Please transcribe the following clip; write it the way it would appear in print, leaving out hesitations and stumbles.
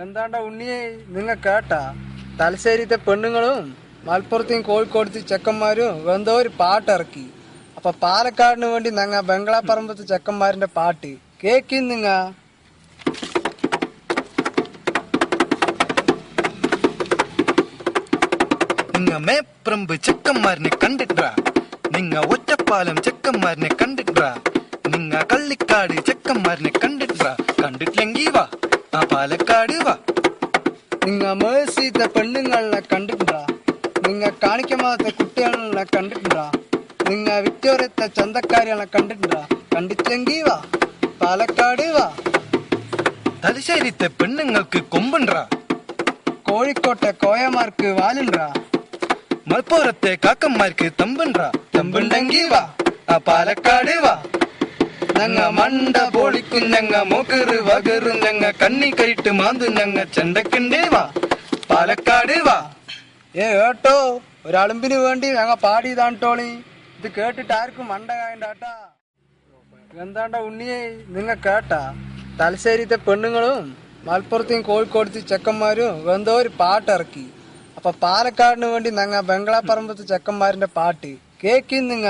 എന്താണ്ട ഉണ്ണിയെ നിങ്ങ കേട്ടാ തലശ്ശേരിത്തെ പെണ്ണുങ്ങളും മലപ്പുറത്തെയും കോഴിക്കോടത്തെ ചെക്കന്മാരും എന്തോ ഒരു പാട്ട് ഇറക്കി. അപ്പൊ പാലക്കാടിന് വേണ്ടി ഞങ്ങ ബംഗ്ലാപ്പറമ്പത്തെ ചെക്കന്മാരിന്റെ പാട്ട് കേക്കി നിങ്ങ. നിങ്ങ മേപ്രമ്പ് ചെക്കന്മാരിനെ കണ്ടിട്ടാ, നിങ്ങ ഒറ്റപ്പാലം ചെക്കന്മാരിനെ കണ്ടിട്ടാ, നിങ്ങ കള്ളിക്കാട് ചെക്കന്മാരിനെ കണ്ടിട്ടാ, കണ്ടിട്ടില്ലെങ്കി വാ ആ പാലക്കാട് വാ. നിങ്ങ മേഴ്സിത്തെ പെണ്ണുങ്ങളെ കണ്ടിട്ടാ, നിങ്ങ കാണിക്കമാത്ത കുട്ടികളെ കണ്ടിട്ടാ, നിങ്ങ വിക്ടോറിയത്തെ ചന്തക്കാരികളെ കണ്ടിട്ടാ, കണ്ടിട്ടില്ലെങ്കി വാ പാലക്കാട് വാ. തലശ്ശേരിത്തെ പെണ്ണുങ്ങൾക്ക് കൊമ്പുണ്ടാ, കോഴിക്കോട്ടെ കോയമാർക്ക് വാലുണ്ടാ, മലപ്പുറത്തെ കാക്കന്മാർക്ക് തമ്പുണ്ടാ, തമ്പുണ്ടെങ്കി വാ ആ പാലക്കാട് വാ. ഞങ്ങ മണ്ട പൊളിക്കും, ഞങ്ങ മോക്കറ് വകറും, ഞങ്ങ കണ്ണി കൈട്ട് മാന്തും, ഞങ്ങ ചെണ്ടക്കിണ്ടേ വാ പാലക്കാട് വാ. കേട്ടോ ഒരളുമ്പിന് വേണ്ടി ഞങ്ങ പാടിയതാണ്ടോളി. ഇത് കേട്ടിട്ട് ആർക്കും മണ്ട കായണ്ടാട്ടാ. എന്താണ്ട ഉണ്ണിയെ നിങ്ങ കേട്ടാ തലശ്ശേരിത്തെ പെണ്ണുങ്ങളും മലപ്പുറത്തെയും കോഴിക്കോടത്തെ ചെക്കന്മാരും എന്തോ ഒരു പാട്ട് ഇറക്കി. അപ്പൊ പാലക്കാടിന് വേണ്ടി ഞങ്ങ ബംഗ്ലാപ്പറമ്പത്തെ ചെക്കന്മാരിന്റെ പാട്ട് കേക്കി നിങ്ങ.